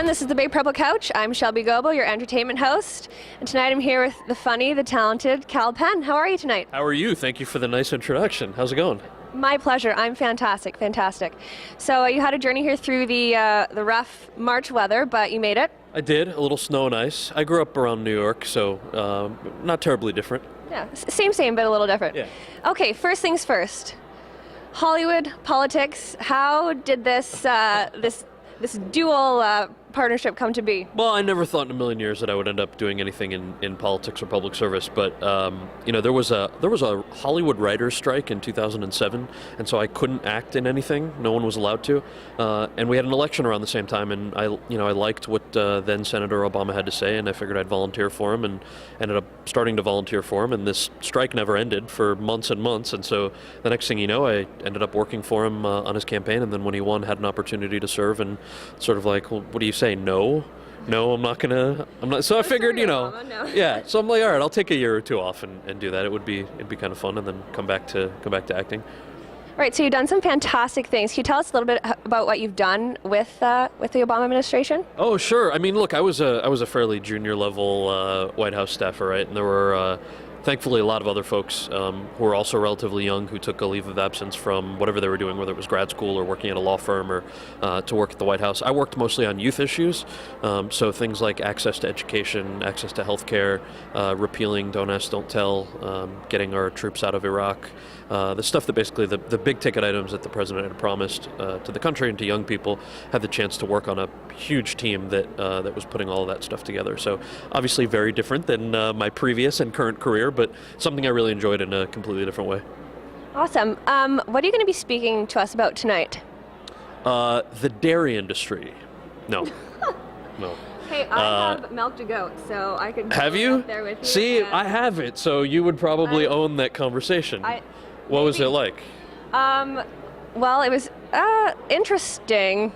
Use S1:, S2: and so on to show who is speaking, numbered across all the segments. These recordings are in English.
S1: everyone, this is the Big Purple Couch. I'm Shelby Gobbo, your entertainment host. And tonight I'm here with the funny, the talented Kal Penn. How are you tonight?
S2: How are you? Thank you for the nice introduction. How's it going?
S1: My pleasure. I'm fantastic, fantastic. So you had a journey here through the rough March weather, but you made it.
S2: I did, a little snow and ice. I grew up around New York, so not terribly different.
S1: Yeah, same, but a little different.
S2: Yeah.
S1: Okay, first things first. Hollywood, politics, how did this dual partnership come to be?
S2: Well, I never thought in a million years that I would end up doing anything in politics or public service, but there was a Hollywood writers' strike in 2007, and so I couldn't act in anything. No one was allowed to, and we had an election around the same time, and I liked what then Senator Obama had to say, and I figured I'd volunteer for him, and ended up starting to volunteer for him. And this strike never ended for months and months, and so the next thing you know, I ended up working for him on his campaign, and then when he won, had an opportunity to serve, and sort of like, well, what do you say? No, I'm not. So I figured,
S1: Obama, no.
S2: Yeah. So I'm like, all right, I'll take a year or two off and do that. It'd be kind of fun, and then come back to acting.
S1: All right, so you've done some fantastic things. Can you tell us a little bit about what you've done with the Obama administration?
S2: Oh, sure. I mean, look, I was a fairly junior level White House staffer, right? And there were thankfully a lot of other folks who were also relatively young who took a leave of absence from whatever they were doing, whether it was grad school or working at a law firm or to work at the White House. I worked mostly on youth issues, so things like access to education, access to health care, repealing Don't Ask, Don't Tell, getting our troops out of Iraq, the stuff that basically the big ticket items that the president had promised to the country and to young people. Had the chance to work on a huge team that was putting all of that stuff together. So obviously very different than my previous and current career, but something I really enjoyed in a completely different way.
S1: Awesome. What are you going to be speaking to us about tonight?
S2: The dairy industry. No. No.
S1: Hey, I have milked a goat, so I could
S2: have
S1: go
S2: you?
S1: up there with you.
S2: See, I have it, so you would probably own that conversation. What was it like?
S1: Well, it was interesting.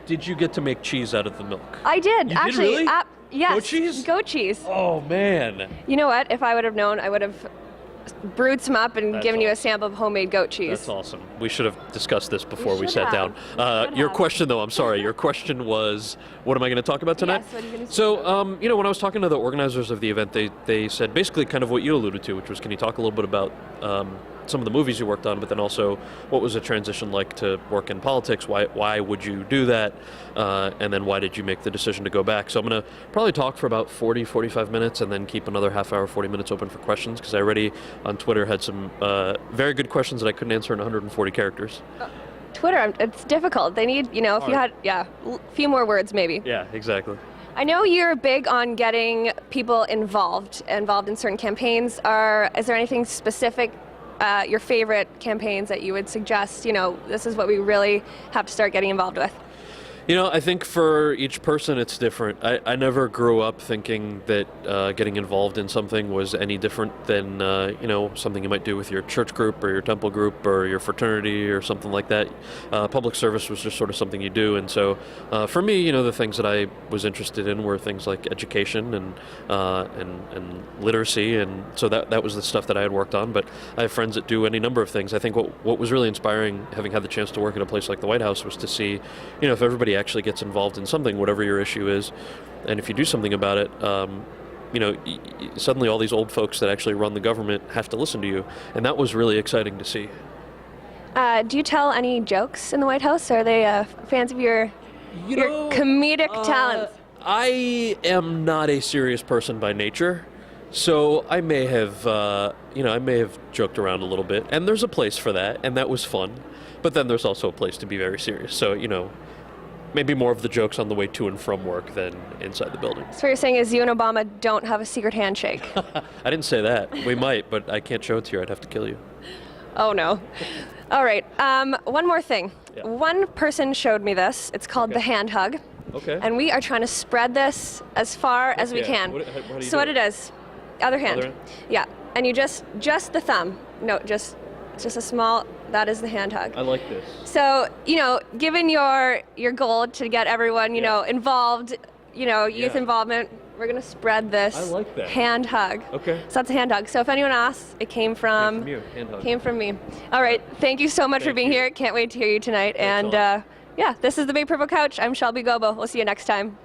S2: Did you get to make cheese out of the milk?
S1: I did,
S2: You
S1: actually.
S2: did really?
S1: Yes.
S2: Goat cheese?
S1: Goat cheese.
S2: Oh, man.
S1: You know what? If I would have known, I would have brewed some up and given you a sample of homemade goat cheese.
S2: That's awesome. We should have discussed this before we sat
S1: have.
S2: down. Your question, though, I'm sorry. Your question was, what am I going to talk about tonight?
S1: Yes, what are you going to
S2: So, when I was talking to the organizers of the event, they said basically kind of what you alluded to, which was, can you talk a little bit about some of the movies you worked on, but then also what was the transition like to work in politics? Why would you do that? And then why did you make the decision to go back? So I'm going to probably talk for about 45 minutes and then keep another half hour, 40 minutes open for questions, because I already on Twitter had some very good questions that I couldn't answer in 140 characters.
S1: Twitter, it's difficult. They need, if you had, a few more words maybe.
S2: Yeah, exactly.
S1: I know you're big on getting people involved in certain campaigns. Is there anything specific, your favorite campaigns that you would suggest, this is what we really have to start getting involved with?
S2: I think for each person it's different. I never grew up thinking that getting involved in something was any different than, something you might do with your church group or your temple group or your fraternity or something like that. Public service was just sort of something you do. And so for me, the things that I was interested in were things like education and literacy. And so that was the stuff that I had worked on. But I have friends that do any number of things. I think what was really inspiring, having had the chance to work at a place like the White House, was to see, if everybody actually gets involved in something, whatever your issue is, and if you do something about it, suddenly all these old folks that actually run the government have to listen to you, and that was really exciting to see.
S1: Do you tell any jokes in the White House? Are they fans of your comedic talents?
S2: I am not a serious person by nature, so I may have joked around a little bit, and there's a place for that, and that was fun. But then there's also a place to be very serious. So, maybe more of the jokes on the way to and from work than inside the building. So what
S1: you're saying is you and Obama don't have a secret handshake?
S2: I didn't say that. We might, but I can't show it to you. I'd have to kill you.
S1: Oh, no. All right. One more thing.
S2: Yeah.
S1: One person showed me this. It's called the hand hug.
S2: Okay.
S1: And we are trying to spread this as far as we can.
S2: How do you
S1: so
S2: do
S1: what it is, other hand. Yeah. And you just the thumb. No, just a small, that is the hand hug.
S2: I like this.
S1: So, given your goal to get everyone, involved, youth involvement, we're going to spread this hand hug.
S2: Okay.
S1: So that's a hand hug. So if anyone asks, it came from...
S2: Came from you, hand hug.
S1: Came from me. All right. Thank you so much for being here. Can't wait to hear you tonight.
S2: Thanks
S1: and Yeah, this is the Big Purple Couch. I'm Shelby Gobbo. We'll see you next time.